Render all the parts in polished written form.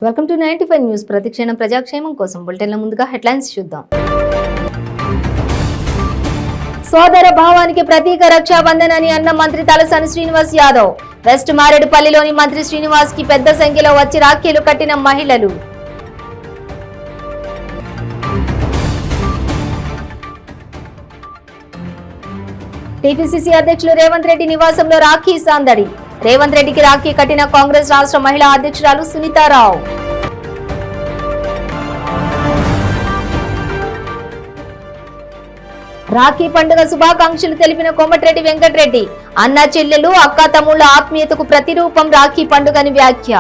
Welcome to 95 news. ప్రతిక్షణం ప్రజాక్షేమం కోసం బులెటిన్ల ముందుగా హెడ్లైన్స్ చూద్దాం. సోదర భావానికి ప్రతీక రక్షాబంధన్ అని అన్న మంత్రి తలసాని శ్రీనివాస్ యాదవ్. వెస్ట్ మారేడుపల్లిలోని మంత్రి శ్రీనివాస్ కి పెద్ద సంఖ్యలో వచ్చి రాఖీలు కట్టిన మహిళలు. టీపీసీసీ అధ్యక్షులు రేవంత్ రెడ్డి నివాసంలో రాఖీ సందడి. రేవంత్ రెడ్డికి రాఖీ కట్టిన కాంగ్రెస్ రాష్ట్ర మహిళా అధ్యక్షురాలు సునీతారావు. రాఖీ పండుగ శుభాకాంక్షలు తెలిపిన కోమటిరెడ్డి వెంకటరెడ్డి. అన్న చెల్లెలు అక్క తమ్ముళ్ల ఆత్మీయతకు ప్రతిరూపం రాఖీ పండుగని వ్యాఖ్య.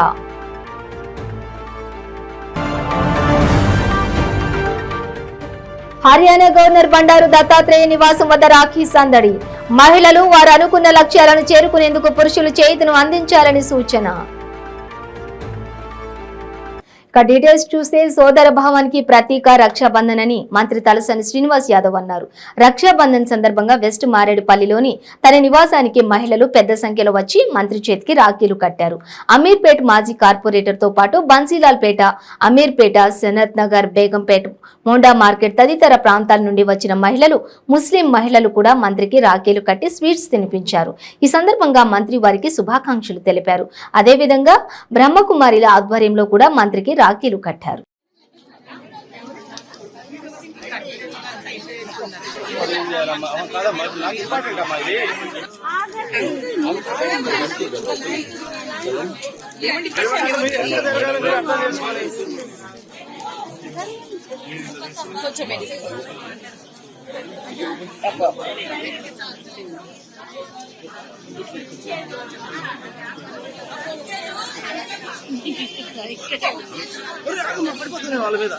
హర్యానా గవర్నర్ బండారు దత్తాత్రేయ నివాసం వద్ద రాఖీ సందడి. మహిళలు వారు అనుకున్న లక్ష్యాలను చేరుకునేందుకు పురుషులు చేతును అందించాలని సూచన. డీటెయిల్స్ చూస్తే సోదర భావానికి ప్రతీక రక్షాబంధన్ అని మంత్రి తలసాని శ్రీనివాస్ యాదవ్ అన్నారు. రక్షాబంధన్ సందర్భంగా వెస్ట్ మారేడుపల్లిలోని తన నివాసానికి మహిళలు పెద్ద సంఖ్యలో వచ్చి మంత్రి చేతికి రాఖీలు కట్టారు. అమీర్పేట్ మాజీ కార్పొరేటర్ తో పాటు బన్సీలాల్ పేట, అమీర్పేట, సనత్ నగర్, బేగంపేట, మోండా మార్కెట్ తదితర ప్రాంతాల నుండి వచ్చిన మహిళలు, ముస్లిం మహిళలు కూడా మంత్రికి రాఖీలు కట్టి స్వీట్స్ తినిపించారు. ఈ సందర్భంగా మంత్రి వారికి శుభాకాంక్షలు తెలిపారు. అదేవిధంగా బ్రహ్మకుమారిల ఆధ్వర్యంలో కూడా మంత్రికి రాఖీలు కట్టారు. వాళ్ళ మీద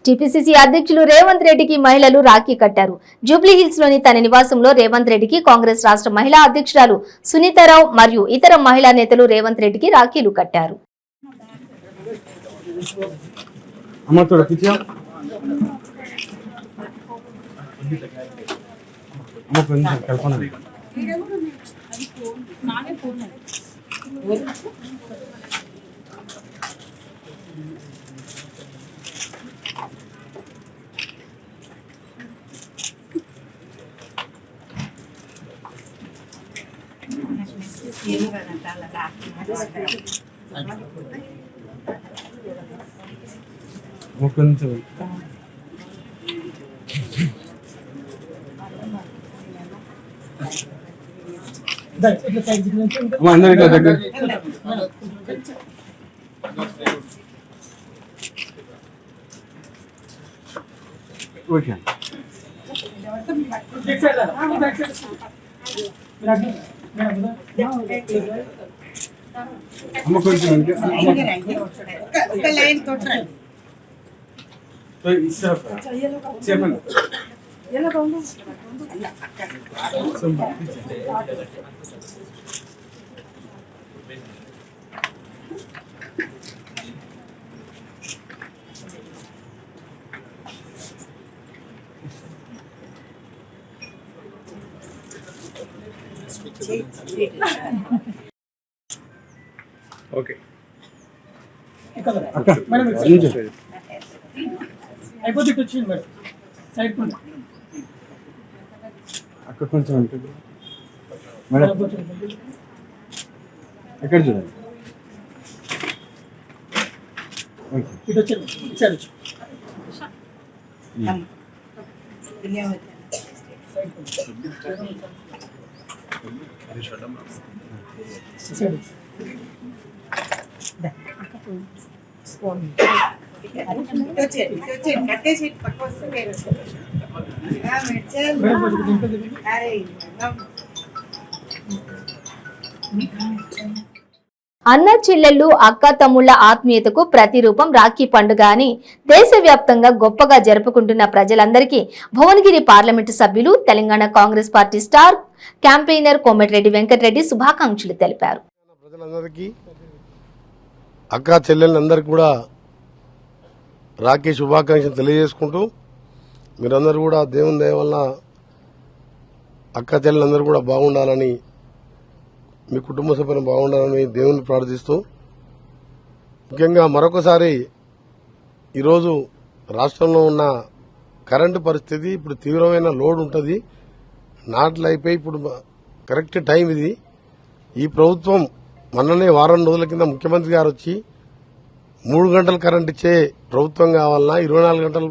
టీపీసీసీ అధ్యక్షులు రేవంత్ రెడ్డికి మహిళలు రాఖీ కట్టారు. జూబ్లీ హిల్స్ లోని తన నివాసంలో రేవంత్ రెడ్డికి కాంగ్రెస్ రాష్ట్ర మహిళా అధ్యక్షురాలు సునీతారావు మరియు ఇతర మహిళా నేతలు రేవంత్ రెడ్డికి రాఖీలు కట్టారు. ఓకే అయిపోతే వచ్చింది మేడం సైడ్ అక్కడ కొంచెం ఉంటుంది మేడం. ఎక్కడ చూడండి ఇటు వచ్చింది ఇచ్చారు. అన్న చెల్లెళ్ళు అక్క తమ్ముళ్ల ఆత్మీయతకు ప్రతిరూపం రాఖీ పండుగ అని దేశవ్యాప్తంగా గొప్పగా జరుపుకుంటున్న ప్రజలందరికీ భువనగిరి పార్లమెంటు సభ్యులు Telangana Congress party star campaigner Komatireddy Venkat Reddy శుభాకాంక్షలు తెలిపారు. ప్రజలందరికీ అక్క చెల్లెళ్ళందరికీ కూడా రాఖీ శుభాకాంక్షలు తెలియజేసుకుంటూ మీరందరూ కూడా దేవుని దయ వలన అక్క చెల్లెలందరూ కూడా బాగుండాలని, మీ కుటుంబ సభ్యులు బాగుండాలని దేవుని ప్రార్థిస్తూ, ముఖ్యంగా మరొకసారి ఈరోజు రాష్ట్రంలో ఉన్న కరెంటు పరిస్థితి ఇప్పుడు తీవ్రమైన లోడ్ ఉంటుంది. నాట్లు అయిపోయి ఇప్పుడు కరెక్ట్ టైం ఇది. ఈ ప్రభుత్వం మొన్ననే వారం రోజుల కింద ముఖ్యమంత్రి గారు వచ్చి 3 గంటలు కరెంట్ ఇచ్చే ప్రభుత్వం కావాలన్నా, 24 గంటలు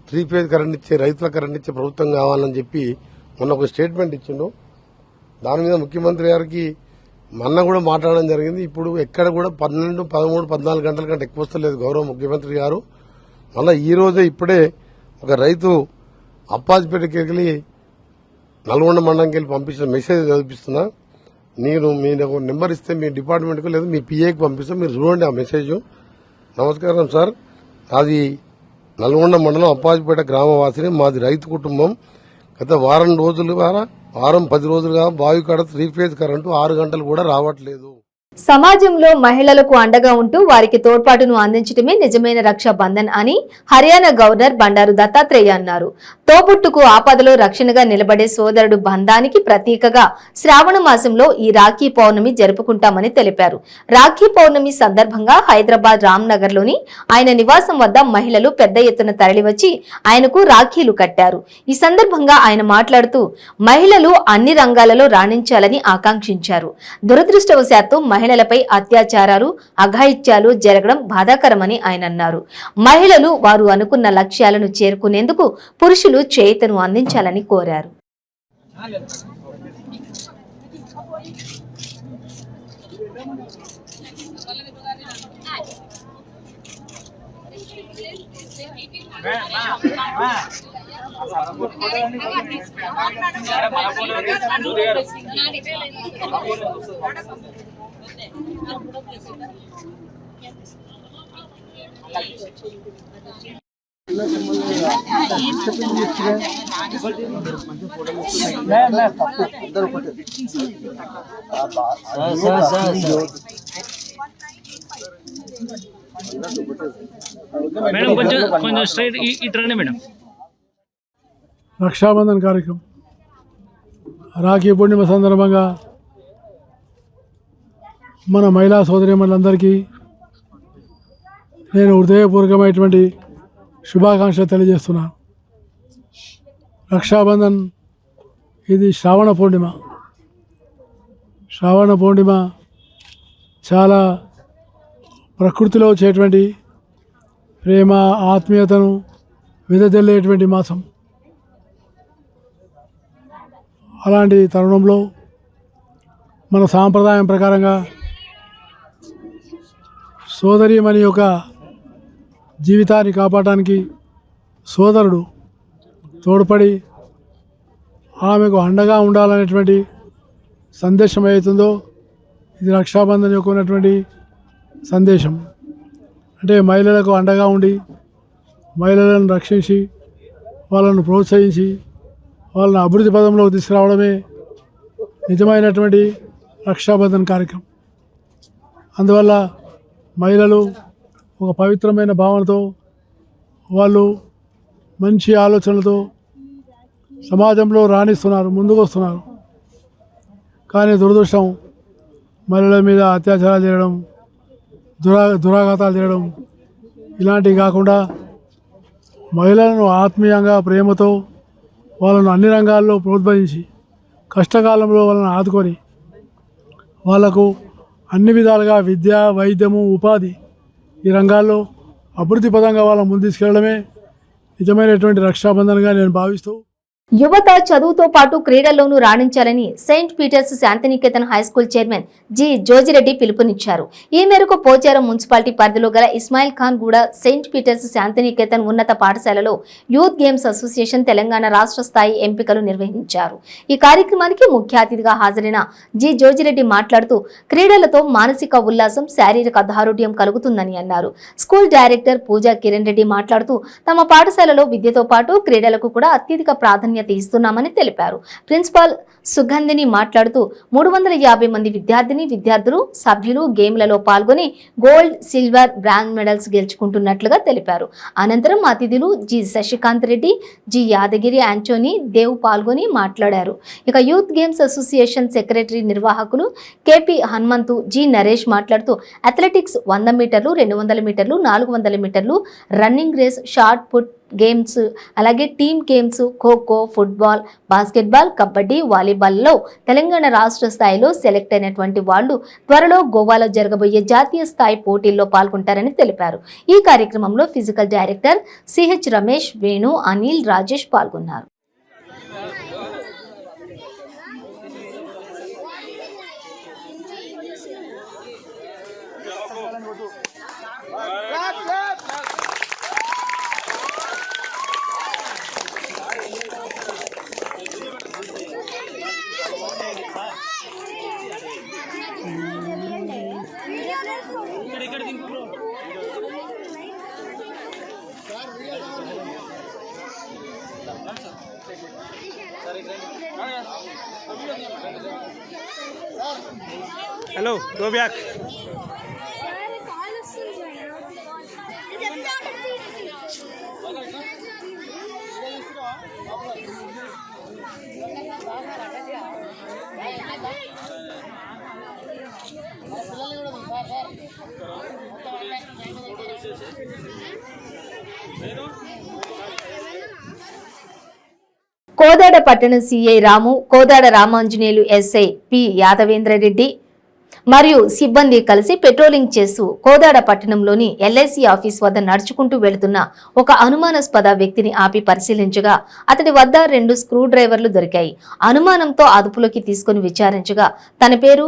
3 ఫేజ్ కరెంట్ ఇచ్చే, రైతుల కరెంట్ ఇచ్చే ప్రభుత్వం కావాలని చెప్పి మొన్న ఒక స్టేట్మెంట్ ఇచ్చిండు. దాని మీద ముఖ్యమంత్రి గారికి మొన్న కూడా మాట్లాడడం జరిగింది. ఇప్పుడు ఎక్కడ కూడా 12, 13, 14 గంటల కంటే ఎక్కువ వస్తలేదు గౌరవ ముఖ్యమంత్రి గారు. మళ్ళీ ఈ రోజే ఇప్పుడే ఒక రైతు అప్పాజిపేటకి వెళ్ళి నల్గొండ మండలంకి వెళ్ళి పంపించిన మెసేజ్ చదివిస్తున్నా. నేను మీ నెంబర్ ఇస్తే మీ డిపార్ట్మెంట్కు లేదా మీ పిఏకి పంపిస్తే మీరు చూడండి ఆ మెసేజ్. నమస్కారం సార్, అది నల్గొండ మండలం అప్పాజిపేట గ్రామవాసిని, మాది రైతు కుటుంబం. గత వారం 10 రోజులుగా బావి కాడ 3 ఫేజ్ కరెంటు 6 గంటలు కూడా రావట్లేదు. సమాజంలో మహిళలకు అండగా ఉంటూ వారికి తోడ్పాటును అందించడమే నిజమైన రక్షాబంధన్ అని హర్యానా గవర్నర్ బండారు దత్తాత్రేయ అన్నారు. తోబుట్టుకు ఆపదలో రక్షణగా నిలబడే సోదరుడు బంధానికి ప్రతీకగా శ్రావణ మాసంలో ఈ రాఖీ పౌర్ణమి జరుపుకుంటామని తెలిపారు. రాఖీ పౌర్ణమి సందర్భంగా హైదరాబాద్ రామ్నగర్లోని ఆయన నివాసం వద్ద మహిళలు పెద్ద ఎత్తున తరలివచ్చి ఆయనకు రాఖీలు కట్టారు. ఈ సందర్భంగా ఆయన మాట్లాడుతూ మహిళలు అన్ని రంగాలలో రాణించాలని ఆకాంక్షించారు. దురదృష్టవశాత్తు మహిళలపై అత్యాచారాలు, అఘాయిత్యాలు జరగడం బాధాకరమని ఆయన అన్నారు. మహిళలు వారు అనుకున్న లక్ష్యాలను చేరుకునేందుకు పురుషులు చేయూతను అందించాలని కోరారు. మేడం కొంచెం స్ట్రైట్ ఇటు రండి మేడం. రక్షాబంధన్ కార్యక్రమం రాఖీ పూర్ణిమ సందర్భంగా మన మహిళా సోదరీమణులందరికీ నేను హృదయపూర్వకమైనటువంటి శుభాకాంక్షలు తెలియజేస్తున్నాను. రక్షాబంధన్ ఇది శ్రావణ పూర్ణిమ. శ్రావణ పూర్ణిమ చాలా ప్రకృతిలో వచ్చేటువంటి ప్రేమ, ఆత్మీయతను విదజల్లేటువంటి మాసం. అలాంటి తరుణంలో మన సాంప్రదాయం ప్రకారంగా సోదరీమణి యొక్క జీవితాన్ని కాపాడడానికి సోదరుడు తోడ్పడి ఆమెకు అండగా ఉండాలనేటువంటి సందేశం ఏదైతుందో ఇది రక్షాబంధన్ యొక్క ఉన్నటువంటి సందేశం. అంటే మహిళలకు అండగా ఉండి మహిళలను రక్షించి వాళ్ళను ప్రోత్సహించి వాళ్ళని అభివృద్ధి పదంలోకి తీసుకురావడమే నిజమైనటువంటి రక్షాబంధన్ కార్యక్రమం. అందువల్ల మహిళలు ఒక పవిత్రమైన భావనతో వాళ్ళు మంచి ఆలోచనలతో సమాజంలో రాణిస్తున్నారు, ముందుకు వస్తున్నారు. కానీ దురదృష్టం మహిళల మీద అత్యాచారాలు చేయడం, దురాఘాతాలు చేయడం ఇలాంటివి కాకుండా మహిళలను ఆత్మీయంగా ప్రేమతో వాళ్ళను అన్ని రంగాల్లో ప్రోత్సహించి కష్టకాలంలో వాళ్ళని ఆదుకొని వాళ్లకు అన్ని విధాలుగా విద్య, వైద్యము, ఉపాధి ఈ రంగాల్లో అభివృద్ధి పదంగా వాళ్ళ ముందు తీసుకెళ్లడమే నిజమైనటువంటి రక్షాబంధన్గా నేను భావిస్తూ యువత చదువుతో పాటు క్రీడల్లోనూ రాణించాలని saint Peter's Shantiniketan high school chairman G Jojireddy పిలుపునిచ్చారు. ఈ మేరకు పోచారం మున్సిపాలిటీ పరిధిలో గల ఇస్మాయిల్ ఖాన్ గూడ సెయింట్ పీటర్స్ శాంతినికేతన్ ఉన్నత పాఠశాలలో యూత్ గేమ్స్ అసోసియేషన్ తెలంగాణ రాష్ట్ర స్థాయి ఎంపికలు నిర్వహించారు. ఈ కార్యక్రమానికి ముఖ్య అతిథిగా హాజరైన జి జోజిరెడ్డి మాట్లాడుతూ క్రీడలతో మానసిక ఉల్లాసం, శారీరక దారుఢ్యం కలుగుతుందని అన్నారు. స్కూల్ డైరెక్టర్ పూజా కిరణ్ రెడ్డి మాట్లాడుతూ తమ పాఠశాలలో విద్యతో పాటు క్రీడలకు కూడా అత్యధిక ప్రాధాన్యత ప్రాధాన్యత ఇస్తున్నామని తెలిపారు. ప్రిన్సిపాల్ సుగంధిని మాట్లాడుతూ 350 మంది విద్యార్థులు సభ్యులు గేమ్లలో పాల్గొని గోల్డ్, సిల్వర్, బ్రాంజ్ మెడల్స్ గెలుచుకుంటున్నట్లుగా తెలిపారు. అనంతరం అతిథులు G Shashikanth Reddy, G Yadagiri Antony Dev పాల్గొని మాట్లాడారు. ఇక యూత్ గేమ్స్ అసోసియేషన్ సెక్రటరీ నిర్వాహకులు కేపీ హనుమంతు, జి నరేష్ మాట్లాడుతూ అథ్లెటిక్స్ 100 మీటర్లు, 200 మీటర్లు, 400 మీటర్లు, running race, shot put games, అలాగే team games, khokho, football, basketball, kabaddi, వాలీబాల్లో తెలంగాణ రాష్ట్ర స్థాయిలో సెలెక్ట్ అయినటువంటి వాళ్ళు త్వరలో గోవాలో జరగబోయే జాతీయ స్థాయి పోటీల్లో పాల్గొంటారని తెలిపారు. ఈ కార్యక్రమంలో physical director CH Ramesh, Venu, Anil, Rajesh పాల్గొన్నారు. Hello, go back. కోదాడ పట్టణ సిఐ రాము, కోదాడ రామాంజనేయులు ఎస్ఐ పి యాదవేంద్ర రెడ్డి మరియు సిబ్బంది కలిసి పెట్రోలింగ్ చేస్తూ కోదాడ పట్టణంలోని ఎల్ఐసి ఆఫీస్ వద్ద నడుచుకుంటూ వెళుతున్న ఒక అనుమానాస్పద వ్యక్తిని ఆపి పరిశీలించగా అతడి వద్ద 2 స్క్రూ డ్రైవర్లు దొరికాయి. అనుమానంతో అదుపులోకి తీసుకుని విచారించగా తన పేరు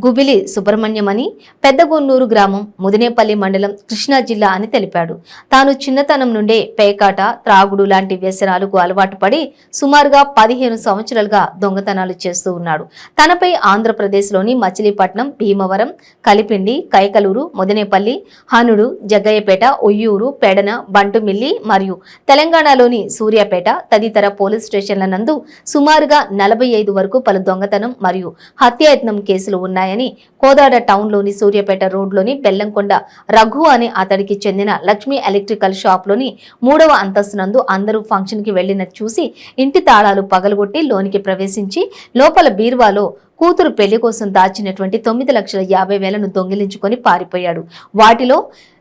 గుబిలి సుబ్రహ్మణ్యం అని, పెద్దగొన్నూరు గ్రామం, ముదినేపల్లి మండలం, కృష్ణా జిల్లా అని తెలిపాడు. తాను చిన్నతనం నుండే పేకాట, త్రాగుడు లాంటి వ్యసనాలకు అలవాటు పడి సుమారుగా 15 సంవత్సరాలుగా దొంగతనాలు చేస్తూ ఉన్నాడు. తనపై ఆంధ్రప్రదేశ్లోని మచిలీపట్నం, భీమవరం, కలిపిండి, కైకలూరు, ముదినేపల్లి, హనుడు, జగ్గయ్యపేట, ఉయ్యూరు, పెడన, బంటుమిల్లి మరియు తెలంగాణలోని సూర్యాపేట తదితర పోలీస్ స్టేషన్ల నందు సుమారుగా 45 వరకు పలు దొంగతనం మరియు హత్యాయత్నం కేసులు ఉన్నాయని కోదాడ టౌన్లోని సూర్యాపేట రోడ్లోని బెల్లంకొండ రఘు అనే అతడికి చెందిన లక్ష్మీ ఎలక్ట్రికల్ షాప్లోని 3వ అంతస్తునందు అందరూ ఫంక్షన్కి వెళ్లినది చూసి ఇంటి తాళాలు పగలగొట్టి లోనికి ప్రవేశించి లోపల బీరువాలో కూతురు పెళ్లి కోసం దాచినటువంటి 9,50,000ను దొంగిలించుకొని పారిపోయాడు. వాటిలో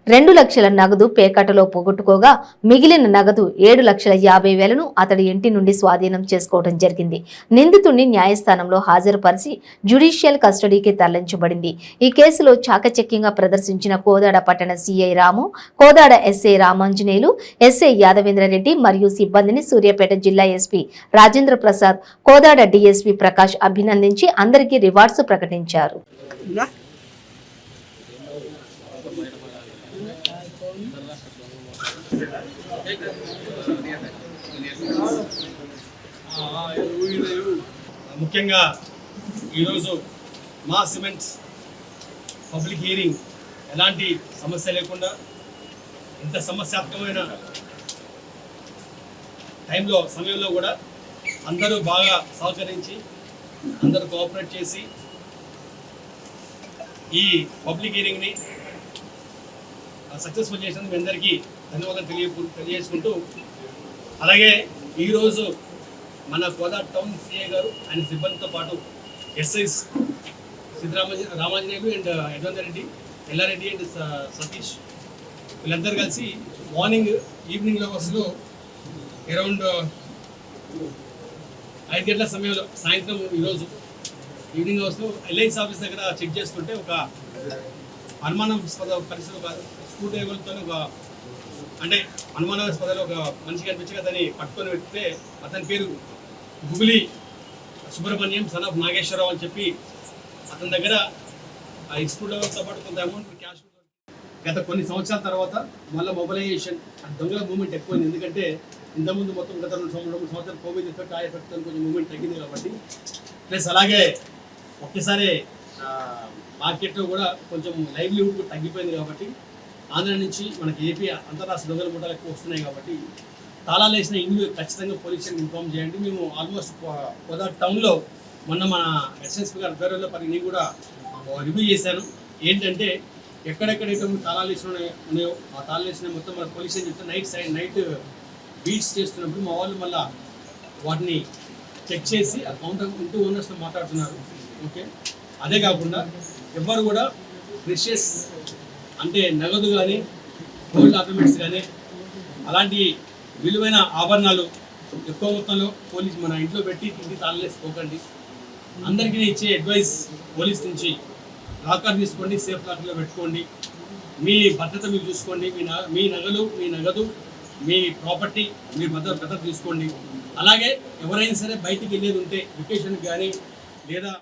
2 లక్షల నగదు పేకాటలో పోగొట్టుకోగా మిగిలిన నగదు 7,50,000ను అతడి ఇంటి నుండి స్వాధీనం చేసుకోవడం జరిగింది. నిందితుడిని న్యాయస్థానంలో హాజరుపరిచి జ్యుడిషియల్ కస్టడీకి తరలించబడింది. ఈ కేసులో చాకచక్యంగా ప్రదర్శించిన కోదాడ పట్టణ సిఐ రాము, కోదాడ ఎస్ఐ రామాంజనేయులు, ఎస్ఐ యాదవేంద్ర రెడ్డి మరియు సిబ్బందిని సూర్యాపేట జిల్లా ఎస్పీ రాజేంద్ర ప్రసాద్, కోదాడ డిఎస్పీ ప్రకాష్ అభినందించి అందరికీ రివార్డ్స్ ప్రకటించారు. ముఖ్యంగా ఈరోజు మా సిమెంట్స్ పబ్లిక్ హియరింగ్ ఎలాంటి సమస్య లేకుండా ఇంత సమస్యాత్మకమైన సమయంలో కూడా అందరూ బాగా సహకరించి అందరూ కోఆపరేట్ చేసి ఈ పబ్లిక్ హియరింగ్ని సక్సెస్ఫుల్ చేసినందుకు మీ అందరికీ ధన్యవాదాలు తెలియజేసుకుంటూ, అలాగే ఈరోజు మన కోదాడ టౌన్ సిఐ గారు ఆయన సిబ్బందితో పాటు SIs Ramanjaneyulu and Yashwant Reddy, Yellareddy and Satish వీళ్ళందరూ కలిసి ఈవినింగ్లో వస్తూ అరౌండ్ 5 గంటల సమయంలో సాయంత్రం ఈరోజు ఈవినింగ్ వస్తూ ఎల్ఐసి ఆఫీస్ దగ్గర చెక్ చేస్తుంటే ఒక అనుమానాస్పద పరిస్థితి, ఒక స్క్రూ డ్రైవర్తో అనుమానాస్పదలో ఒక మనిషి కనిపించి అతన్ని పట్టుకొని పెడితే అతని పేరు గుబిలి సుబ్రహ్మణ్యం సన్ ఆఫ్ నాగేశ్వరరావు అని చెప్పి అతని దగ్గర ఆ స్క్రూ డ్రైవర్తో పాటు కొంత అమౌంట్ క్యాష్. గత కొన్ని సంవత్సరాల తర్వాత మళ్ళీ మొబిలైజేషన్ దొంగల మూవ్మెంట్ ఎక్కువైంది. ఎందుకంటే ఇంతకుముందు మొత్తం గత 2 సంవత్సరాలు కోవిడ్ ఎఫెక్ట్ ఆ ఎఫెక్ట్ కొంచెం మూవ్మెంట్ తగ్గింది కాబట్టి, ప్లస్ అలాగే ఒకేసారి మార్కెట్లో కూడా కొంచెం లైవ్లీహుడ్ తగ్గిపోయింది కాబట్టి ఆంధ్ర నుంచి మనకి ఏపీ అంతర్రాష్ట్ర దొంగల మూటలు ఎక్కువ వస్తున్నాయి కాబట్టి తాళాలు వేసిన ఇల్లు ఖచ్చితంగా పోలీసులకు ఇన్ఫార్మ్ చేయండి. మేము ఆల్మోస్ట్ కోదాడ టౌన్లో మొన్న మన ఎస్ఎస్పీ గారి ఆధ్వర్యంలో నేను కూడా రివ్యూ చేశాను. ఏంటంటే ఎక్కడెక్కడైతే తాళాలు వేసిన ఉన్నాయో ఆ తాళాలు వేసిన మొత్తం మన పోలీస్ అని చెప్తే నైట్ బీట్స్ చేస్తున్నప్పుడు మా వాళ్ళు మళ్ళీ వాటిని చెక్ చేసి ఆ కౌంటర్ ఇంటూ ఓనర్స్తో మాట్లాడుతున్నారు. ఓకే, అదే కాకుండా ఎవరు కూడా ప్రెషియస్ అంటే నగదు కానీ గోల్డ్ ఆర్నమెంట్స్ కానీ అలాంటి విలువైన ఆభరణాలు ఎక్కువ మొత్తంలో మన ఇంట్లో పెట్టి తిండి తాళలేసుకోకండి. అందరికీ ఇచ్చే అడ్వైస్ పోలీస్ నుంచి లాకర్ తీసుకోండి, సేఫ్ లాకర్లో పెట్టుకోండి. మీ భద్రత మీరు చూసుకోండి. మీ నగదు మీ ప్రాపర్టీ మీరు భద్రత తీసుకోండి. అలాగే ఎవరైనా సరే బయటికి వెళ్ళేది ఉంటే వెకేషన్ కానీ లేదా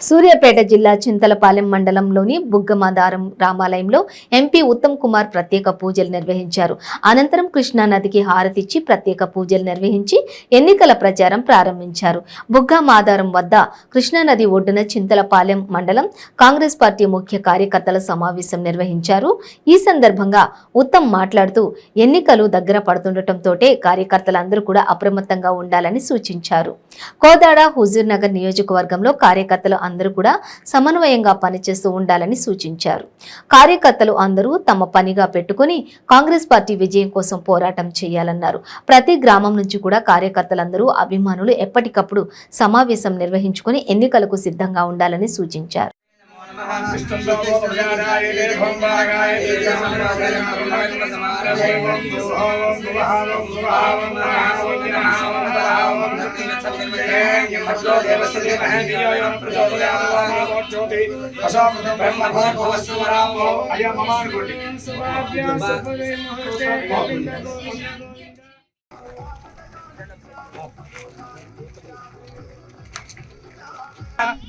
సూర్యాపేట జిల్లా చింతలపాలెం మండలంలోని బుగ్గమాదారం రామాలయంలో ఎంపీ ఉత్తమ్ కుమార్ ప్రత్యేక పూజలు నిర్వహించారు. అనంతరం కృష్ణా నదికి హారతిచ్చి ప్రత్యేక పూజలు నిర్వహించి ఎన్నికల ప్రచారం ప్రారంభించారు. బుగ్గమాదారం వద్ద కృష్ణా నది ఒడ్డున చింతలపాలెం మండలం కాంగ్రెస్ పార్టీ ముఖ్య కార్యకర్తల సమావేశం నిర్వహించారు. ఈ సందర్భంగా ఉత్తమ్ మాట్లాడుతూ ఎన్నికలు దగ్గర పడుతుండటంతోటే కార్యకర్తలందరూ కూడా అప్రమత్తంగా ఉండాలని సూచించారు. కోదాడ హుజూర్ నగర్ నియోజకవర్గంలో కార్యకర్తలు అందరూ కూడా సమన్వయంగా పనిచేస్తూ ఉండాలని సూచించారు. కార్యకర్తలు అందరూ తమ పనిగా పెట్టుకుని కాంగ్రెస్ పార్టీ విజయం కోసం పోరాటం చేయాలన్నారు. ప్రతి గ్రామం నుంచి కూడా కార్యకర్తలందరూ అభిమానులు ఎప్పటికప్పుడు సమావేశం నిర్వహించుకుని ఎన్నికలకు సిద్ధంగా ఉండాలని సూచించారు.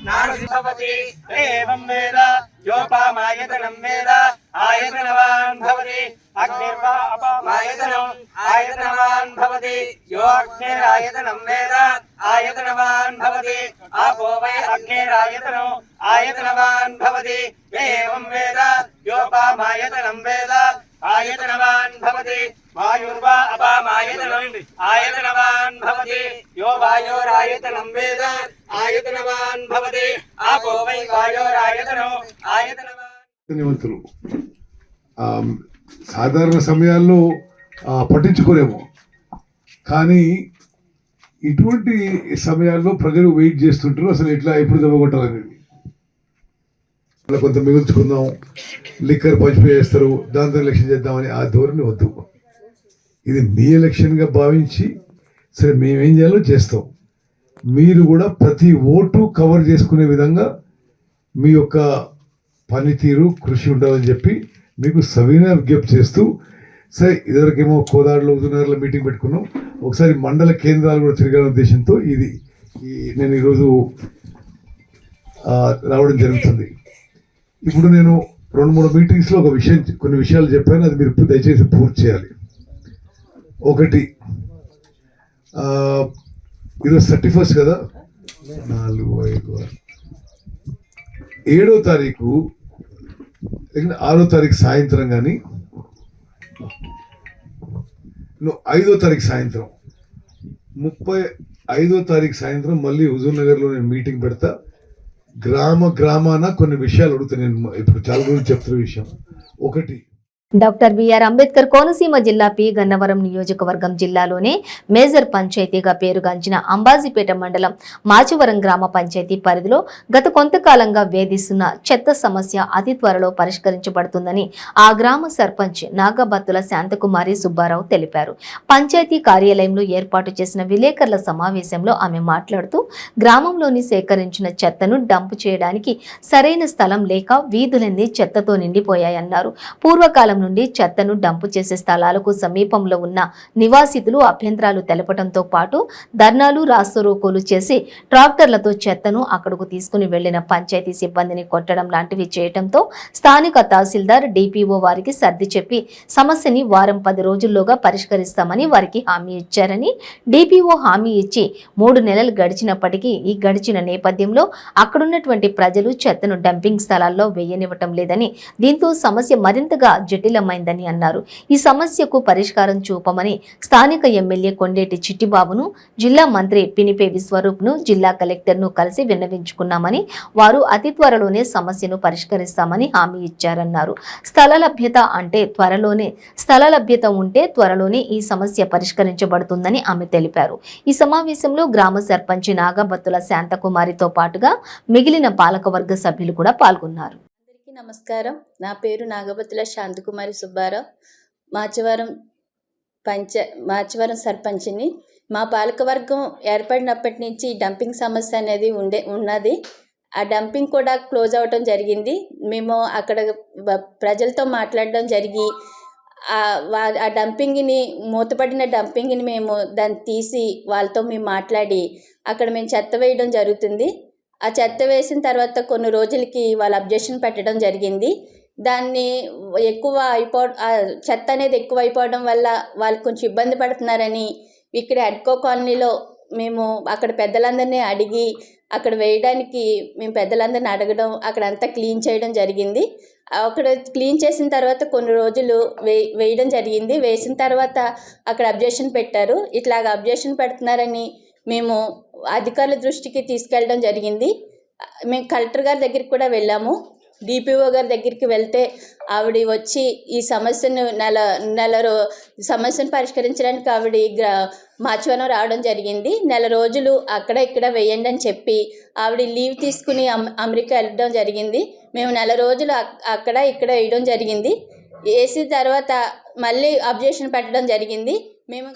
नारसिंहवती एवं वेद योपामायतनं वेद आयतनवान् भवति अग्निर्वा अपामायतनम् आयतनवान् भवति यो अग्निरायतनं वेद आयतनवान् भवति आपो वै अग्निरायतनो आयतनवान् भवति एवं वेद योपामायतनं वेद आयतनवान् भवति वायुर्वा अपामायतनम् आयतनवान् भवति यो वायोरायतनं वेद आयतनवान् भवति आपो वै वायोरायतनो आयतनवान्. సాధారణ సమయాల్లో పట్టించుకోలేము, కానీ ఇటువంటి సమయాల్లో ప్రజలు వెయిట్ చేస్తుంటారు. అసలు ఎట్లా ఎప్పుడు దెబ్బకొట్టాలనేది అలా కొంత మిగుల్చుకుందాం, లిక్కర్ పంచిపే చేస్తారు, దాంతో ఎలక్షన్ చేద్దామని ఆ ధోరణి వద్దు. ఇది మీ ఎలక్షన్గా భావించి సరే మేమేం చేయాలో చేస్తాం. మీరు కూడా ప్రతి ఓటు కవర్ చేసుకునే విధంగా మీ యొక్క పనితీరు కృషి ఉండాలని చెప్పి మీకు సవిన విజ్ఞప్తి చేస్తూ, సరే ఇదివరకేమో కోదాడలో హుజూర్నగర్లో మీటింగ్ పెట్టుకున్నాం, ఒకసారి మండల కేంద్రాలు కూడా తిరగాలనే ఉద్దేశంతో నేను ఈరోజు రావడం జరుగుతుంది. ఇప్పుడు నేను 2-3 మీటింగ్స్లో కొన్ని విషయాలు చెప్పాను, అది మీరు దయచేసి పూర్తి చేయాలి. ఒకటి, ఈరోజు 31 కదా, 4, 5, 7వ తారీఖు 6వ తారీఖు సాయంత్రం కానీ 5వ తారీఖు సాయంత్రం 35వ తారీఖు సాయంత్రం మళ్ళీ హుజూర్నగర్లో నేను మీటింగ్ పెడతా. గ్రామాన కొన్ని విషయాలు అడుగుతా. నేను ఇప్పుడు చాలా రోజులు చెప్తున్న విషయం ఒకటి, డాక్టర్ బిఆర్ అంబేద్కర్ కోనసీమ జిల్లా పి గన్నవరం నియోజకవర్గం జిల్లాలోనే మేజర్ పంచాయతీగా పేరుగాంచిన అంబాజీపేట మండలం మాచవరం గ్రామ పంచాయతీ పరిధిలో గత కొంతకాలంగా వేధిస్తున్న చెత్త సమస్య అతి త్వరలో పరిష్కరించబడుతుందని ఆ గ్రామ సర్పంచ్ నాగబత్తుల శాంతకుమారి సుబ్బారావు తెలిపారు. పంచాయతీ కార్యాలయంలో ఏర్పాటు చేసిన విలేకరుల సమావేశంలో ఆమె మాట్లాడుతూ గ్రామంలోని సేకరించిన చెత్తను డంపు చేయడానికి సరైన స్థలం లేక వీధులన్నీ చెత్తతో నిండిపోయాయన్నారు. పూర్వకాలం నుండి చెత్తను డంపు చేసే స్థలాలకు సమీపంలో ఉన్న నివాసితులు అభ్యంతరాలు తెలపడంతో పాటు ధర్నాలు రాస్తారోకోలు చేసి ట్రాక్టర్లతో చెత్తను అక్కడకు తీసుకుని వెళ్లిన పంచాయతీ సిబ్బందిని కొట్టడం లాంటివి చేయడంతో స్థానిక తహసీల్దార్ డిపిఓ వారికి సర్ది చెప్పి సమస్యని వారం 10 రోజుల్లోగా పరిష్కరిస్తామని వారికి హామీ ఇచ్చారని, డిపిఓ హామీ ఇచ్చి 3 నెలలు గడిచినప్పటికీ ఈ గడిచిన నేపథ్యంలో అక్కడున్నటువంటి ప్రజలు చెత్తను డంపింగ్ స్థలాల్లో వేయనివ్వటం లేదని, దీంతో సమస్య మరింతగా జటిల జటిలమైందని అన్నారు. ఈ సమస్యకు పరిష్కారం చూపమని స్థానిక ఎమ్మెల్యే కొండేటి చిట్టిబాబును, జిల్లా మంత్రి పినిపే విశ్వరూప్ను, జిల్లా కలెక్టర్ను కలిసి విన్నవించుకున్నామని, వారు అతి త్వరలోనే సమస్యను పరిష్కరిస్తామని హామీ ఇచ్చారన్నారు. స్థల లభ్యత ఉంటే త్వరలోనే ఈ సమస్య పరిష్కరించబడుతుందని ఆమె తెలిపారు. ఈ సమావేశంలో గ్రామ సర్పంచ్ నాగబత్తుల శాంతకుమారితో పాటుగా మిగిలిన పాలకవర్గ సభ్యులు కూడా పాల్గొన్నారు. అందరికీ నమస్కారం. నా పేరు నాగబత్తుల శాంతకుమారి సుబ్బారావు. మాచవరం సర్పంచ్ని. మా పాలకవర్గం ఏర్పడినప్పటి నుంచి డంపింగ్ సమస్య అనేది ఉన్నది. ఆ డంపింగ్ కూడా క్లోజ్ అవ్వటం జరిగింది. మేము అక్కడ ప్రజలతో మాట్లాడడం జరిగి ఆ డంపింగ్ని, మూతపడిన డంపింగ్ని మేము దాన్ని తీసి వాళ్ళతో మేము మాట్లాడి అక్కడ మేము చెత్త వేయడం జరుగుతుంది. ఆ చెత్త వేసిన తర్వాత కొన్ని రోజులకి వాళ్ళు అబ్జెక్షన్ పెట్టడం జరిగింది. దాన్ని చెత్త అనేది ఎక్కువ అయిపోవడం వల్ల వాళ్ళు కొంచెం ఇబ్బంది పడుతున్నారని ఇక్కడ ఎడ్కో కాలనీలో మేము అక్కడ పెద్దలందరినీ అడిగి అక్కడ వేయడానికి మేము పెద్దలందరినీ అడగడం, అక్కడ అంతా క్లీన్ చేయడం జరిగింది. అక్కడ క్లీన్ చేసిన తర్వాత కొన్ని రోజులు వేయడం జరిగింది. వేసిన తర్వాత అక్కడ అబ్జెక్షన్ పెట్టారు. ఇట్లాగ అబ్జెక్షన్ పెడుతున్నారని మేము అధికారుల దృష్టికి తీసుకెళ్ళడం జరిగింది. మేము కలెక్టర్ గారి దగ్గరికి కూడా వెళ్ళాము. డిపిఓ గారి దగ్గరికి వెళ్తే ఆవిడ వచ్చి ఈ సమస్యను సమస్యను పరిష్కరించడానికి ఆవిడ మాచవరం రావడం జరిగింది. నెల రోజులు అక్కడ ఇక్కడ వేయండి అని చెప్పి ఆవిడ లీవ్ తీసుకుని అమెరికా వెళ్ళడం జరిగింది. మేము నెల రోజులు అక్కడ ఇక్కడ వేయడం జరిగింది. వేసిన తర్వాత మళ్ళీ అబ్జెక్షన్ పెట్టడం జరిగింది. మేము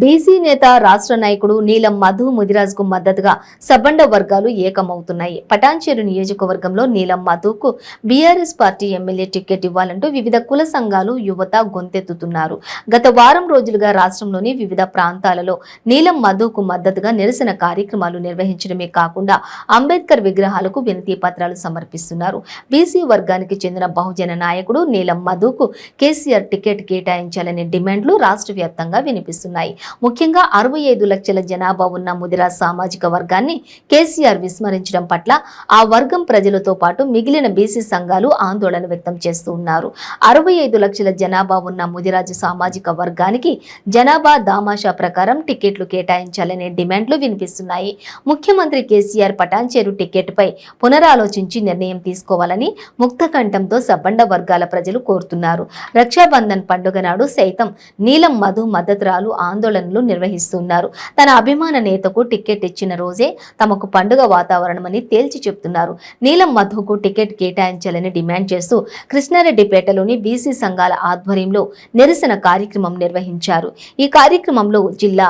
బీసీ నేత, రాష్ట్ర నాయకుడు నీలం మధు ముదిరాజ్కు మద్దతుగా సబ్బండ వర్గాలు ఏకమవుతున్నాయి. పటాన్చేరు నియోజకవర్గంలో నీలం మధుకు బీఆర్ఎస్ పార్టీ ఎమ్మెల్యే టికెట్ ఇవ్వాలంటూ వివిధ కుల సంఘాలు, యువత గొంతెత్తుతున్నారు. గత వారం రోజులుగా రాష్ట్రంలోని వివిధ ప్రాంతాలలో నీలం మధుకు మద్దతుగా నిరసన కార్యక్రమాలు నిర్వహించడమే కాకుండా అంబేద్కర్ విగ్రహాలకు వినతి పత్రాలు సమర్పిస్తున్నారు. బీసీ వర్గానికి చెందిన బహుజన నాయకుడు నీలం మధుకు కేసీఆర్ టికెట్ కేటాయించాలనే డిమాండ్లు రాష్ట్ర వ్యాప్తంగా వినిపిస్తున్నాయి. ముఖ్యంగా 65 లక్షల జనాభా ఉన్న ముదిరా సామాజిక వర్గాన్ని కేసీఆర్ విస్మరించడం పట్ల ఆ వర్గం ప్రజలతో పాటు మిగిలిన బీసీ సంఘాలు ఆందోళన వ్యక్తం చేస్తూ ఉన్నారు. 65 లక్షల జనాభా ఉన్న ముదిరాజు సామాజిక వర్గానికి జనాభా దామాషా ప్రకారం టికెట్లు కేటాయించాలనే డిమాండ్లు వినిపిస్తున్నాయి. ముఖ్యమంత్రి కేసీఆర్ పటాన్చేరు టికెట్పై పునరాలోచించి నిర్ణయం తీసుకోవాలని ముక్తకంఠంతో సబ్బండ వర్గాల ప్రజలు కోరుతున్నారు. రక్షాబంధన్ పండుగ నాడు సైతం నీలం మధు మద్దతురాలు ఆందోళనలు నిర్వహిస్తున్నారు. తన అభిమాన నేతకు టికెట్ ఇచ్చిన రోజే తమకు పండుగ వాతావరణమని తేల్చి చెప్తున్నారు. నీలం మధుకు టికెట్ కేటాయించాలని డిమాండ్ చేస్తూ కృష్ణారెడ్డిపేటలోని బీసీ సంఘాల ఆధ్వర్యంలో నిరసన కార్యక్రమం నిర్వహించారు. ఈ కార్యక్రమంలో జిల్లా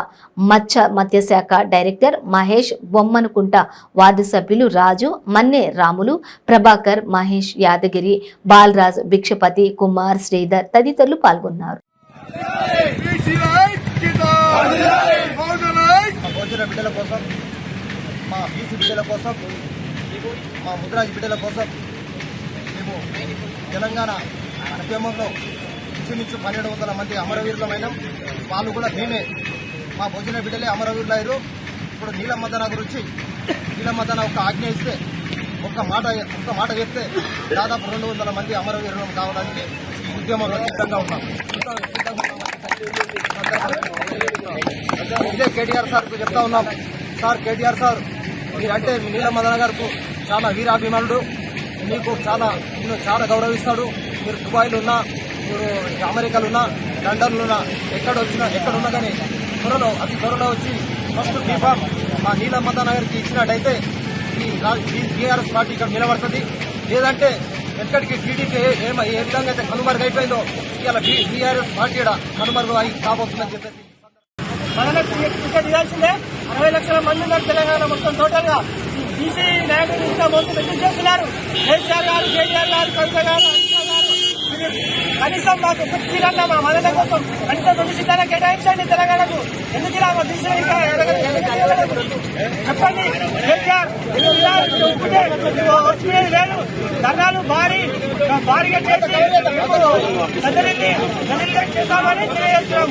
మత్స్యశాఖ డైరెక్టర్ మహేష్, బొమ్మనుకుంట వార్డు సభ్యులు రాజు, మన్నే రాములు, ప్రభాకర్, మహేష్, యాదగిరి, బాలరాజ్, భిక్షపతి, కుమార్, శ్రీధర్ తదితరులు పాల్గొన్నారు. భోజన బిడ్డల కోసం, మా బీసీ బిడ్డల కోసం, మా ముద్రాజు బిడ్డల కోసం మేము తెలంగాణ ఉద్యమంలో ఇంచుమించు 1200 మంది అమరవీరులమైనాం. వాళ్ళు కూడా మేమే, మా భోజన బిడ్డలే అమరవీరులు అయ్యారు. ఇప్పుడు నీలమదన గురించి నీలమదన ఒక ఆజ్ఞ ఇస్తే ఒక్క మాట చెప్తే దాదాపు 200 మంది అమరవీరులం కావడానికి ఈ ఉద్యమంలో సిద్ధంగా ఉన్నాం. ఇదే కేటీఆర్ సార్కు చెప్తా ఉన్నాం. సార్, కేటీఆర్ సార్, మీరంటే నీలమదన గారికి చాలా వీరాభిమానుడు. నేను చాలా గౌరవిస్తాడు. మీరు దుబాయ్లో ఉన్నా, మీరు అమెరికాలో ఉన్నా, లండన్లో ఉన్నా, ఎక్కడున్నా కానీ అతి త్వరలో వచ్చి ఫస్ట్ బీఫామ్ మా నీలమదన గారికి ఇచ్చినట్టయితే ఈ బీఆర్ఎస్ పార్టీ ఇక్కడ నిలబడుతుంది. లేదంటే ఎక్కడికి టీడీపీ ఏ విధంగా అయితే కనుమరుగు అయిపోయిందో ఇవాళ బీఆర్ఎస్ పార్టీ కనుమరుగు అయి కాబోతుందని చెప్పేసి మనకు టికెట్ ఇవ్వాల్సిందే. 60 లక్షల మంది ఉన్నారు తెలంగాణ మొత్తం. టోటల్ గా బీసీ నాయకులు ఇంకా మొత్తం ఎందుకు చేస్తున్నారు? కేసీఆర్ గారు, కేటీఆర్ గారు, కవిత గారు, అనిత గారు, కనీసం మాకు సీట్లన్నా మా మహిళల కోసం కనీసం 2 సీట్లన్నా కేటాయించండి తెలంగాణకు. ఎందుకు ఇలా మా బీసీ చెప్పండి. కేసీఆర్ వచ్చేది లేదు. ధర్నాలు భారీగా చేసి చేస్తామని తెలియజేస్తున్నాం.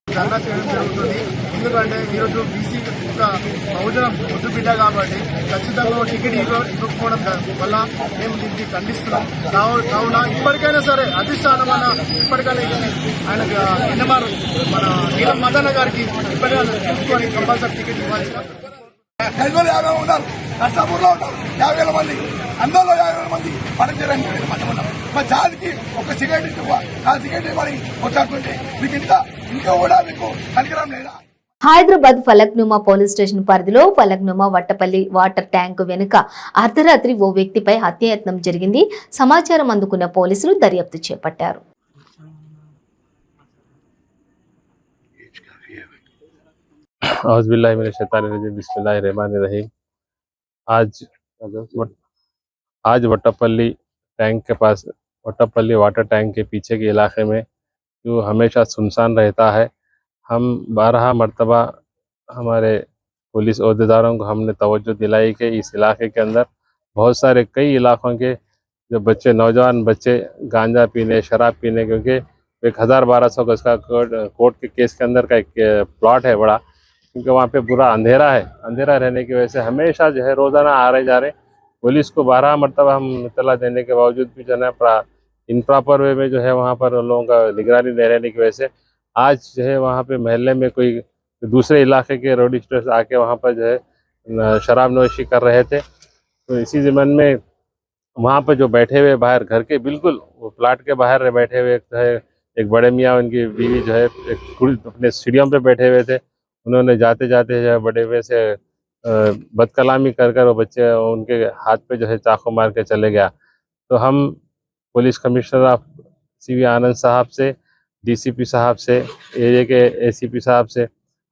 ధర్నా చేయడం జరుగుతుంది. ఎందుకంటే ఈరోజు బీసీ ఒక బహుజన ముద్దు బిడ్డ కాబట్టి ఖచ్చితంగా టికెట్ ఇవ్వకపోవడం వల్ల మేము దీన్ని ఖండిస్తున్నాం. కావున ఇప్పటికైనా సరే అధిష్టానం ఇప్పటికైనా ఆయన ఎన్నమారు మన నీలం మదన్న గారికి ఇప్పటికైనా చూసుకొని కంపల్సరీ టికెట్ ఇవ్వాల్సిన 550 ఉన్నారు, నర్సాపూర్లో ఉన్నారు 50,000 మంది, అందరిలో 50,000 మంది పనిచేయడానికి ఉన్నాం. మా జాతికి ఒక సిగరెట్ ఇవ్వ, 4 సిగరెట్ ఇవ్వని కొట్లాడుతుంటే మీకు ఇంకా కూడా మీకు పనికిరం లేదా? హైదరాబాద్ ఫలక్నుమా పోలీస్ స్టేషన్ పరిధిలో ఫలక్నుమా వట్టపల్లి వాటర్ ట్యాంకు వెనుక అర్ధరాత్రి ఓ వ్యక్తిపై హత్యాయత్నం జరిగింది. సమాచారం అందుకున్న పోలీసులు దర్యాప్తు చేపట్టారు. बिस्मिल्लाहिर्रहमानिर्रहीम। आज वट्टापल्ली टैंक के पास, वट्टापल्ली वाटर टैंक के पीछे के इलाके में जो हमेशा सुनसान रहता है, हम 12 मरतबा हमारे पुलिस अहदेदारों को हमने तवज्जो दिलाई कि इस इलाके के अंदर बहुत सारे कई इलाकों के जो बच्चे, नौजवान बच्चे गांजा पीने, शराब पीने, क्योंकि 1000-1200 गज का कोर्ट के केस के अंदर का एक प्लॉट है बड़ा, क्योंकि वहाँ पे पूरा अंधेरा है। अंधेरा रहने की वजह से हमेशा जो है रोज़ाना आ रहे जा रहे। पुलिस को 12 मरतबा हम इत्तला देने के बावजूद भी जो है इनप्रॉपर वे में जो है वहाँ पर लोगों का निगरानी नहीं रहने की वजह से आज जो है वहाँ पे महल्ले में कोई दूसरे इलाके के रोडिस्टर्स आके वहाँ पर जो है शराब नोशी कर रहे थे। तो इसी ज़मन में वहाँ पर जो बैठे हुए बाहर घर के बिल्कुल वो प्लाट के बाहर बैठे हुए जो है एक बड़े मियाँ, उनकी बीवी जो है एक अपने सीढ़ियों पे बैठे हुए थे। उन्होंने जाते जाते जो है बड़े हुए से बदकलामी कर वो बच्चे उनके हाथ पे जो है चाकू मार के चले गया। तो हम पुलिस कमिश्नर ऑफ CV आनंद साहब से, DCP साहब से, एरिया के ACP साहब से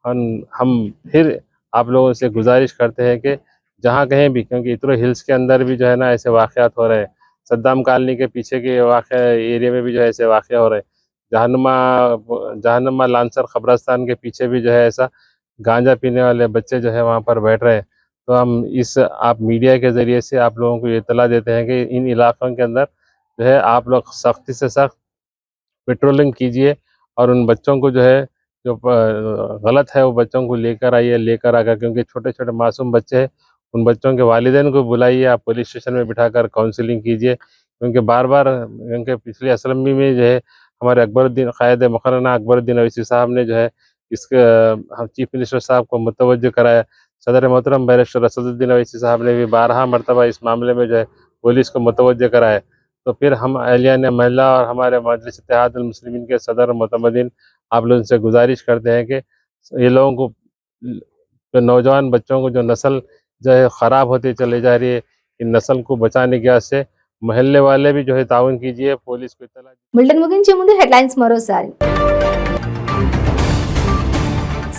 हम फिर आप लोगों से गुजारिश करते हैं कि जहाँ कहीं भी, क्योंकि इतरो हिल्स के अंदर भी जो है ना ऐसे वाक़यात हो रहे हैं, सद्दाम कॉलोनी के पीछे के वाक़या एरिया में भी जो है ऐसे वाक़या हो रहे हैं, जहानुमा लांसर क़ब्रिस्तान के पीछे भी जो है ऐसा गांजा पीने वाले बच्चे जो है वहाँ पर बैठ रहे हैं। तो हम आप मीडिया के ज़रिए से आप लोगों को ये इत्तला देते हैं कि इन इलाक़ों के अंदर जो है आप लोग सख्ती से सख्त पेट्रोलिंग कीजिए और उन बच्चों को जो है जो गलत है वो बच्चों को लेकर आइए, लेकर आकर, क्योंकि छोटे छोटे मासूम बच्चे हैं, उन बच्चों के वालिदैन को बुलाइए, आप पुलिस स्टेशन में बिठाकर काउंसलिंग कीजिए। क्योंकि बार बार क्योंकि पिछले असम्बली में जो है हमारे अकबरुद्दीन क़ायद मुक़र्रना अकबरुद्दीन अवैसी साहब ने जो है इसके हम चीफ मिनिस्टर साहब को मुतवज्जो कराया। सदर मोहतरम बैरिस्टर असदुद्दीन अवैसी साहब ने भी 12 मरतबा इस मामले में जो है पुलिस को मुतवज्जो कराया। तो फिर हम अहलियान महल्ला और हमारे मजलिस इत्तेहादुल मुस्लिमीन के सदर मुतमदीन आप लोगों से गुजारिश करते हैं कि ये लोगों को, जो नौजवान बच्चों को जो नस्ल जो है ख़राब होती चली जा रही है, इन नस्ल को बचाने के वास्ते महल्ले वाले भी जो है ताउन कीजिए, पुलिस को इत्तला। बुलेटिन ముగించే ముందు హెడ్లైన్స్ మరోసారి.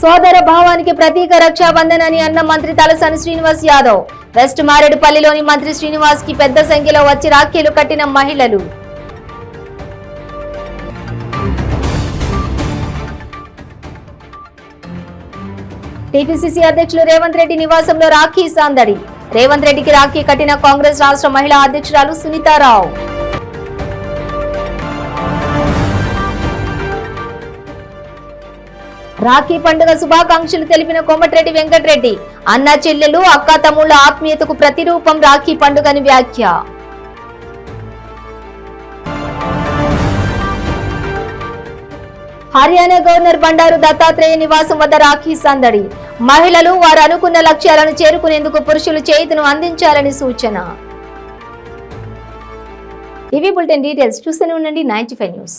సోదర భావానికి ప్రతీక రక్షాబంధన్ అని అన్న మంత్రి తలసాని శ్రీనివాస్ యాదవ్. వెస్ట్ మారేడుపల్లిలోని మంత్రి శ్రీనివాస్ కి పెద్ద సంఖ్యలో వచ్చి రాఖీలు కట్టిన మహిళలు. టీపీసీసీ అధ్యక్షులు రేవంత్ రెడ్డి నివాసంలో రాఖీ సందడి. రేవంత్ రెడ్డికి రాఖీ కట్టిన కాంగ్రెస్ రాష్ట్ర మహిళా అధ్యక్షురాలు సునీతారావు. రాఖీ పండుగ శుభాకాంక్షలు తెలిపిన కోమటిరెడ్డి వెంకటరెడ్డి. అన్న చెల్లెలు, అక్క తమ్ముళ్ల ఆత్మీయతకు ప్రతిరూపం రాఖీ పండుగని వ్యాఖ్య. హర్యానా గవర్నర్ బండారు దత్తాత్రేయ నివాసం వద్ద రాఖీ సందడి. మహిళలు వారు అనుకున్న లక్ష్యాలను చేరుకునేందుకు పురుషులు చేతును అందించాలని సూచన. ఇవి బులెటిన్ డీటెయిల్స్. చూస్తూనే ఉండండి 95 న్యూస్.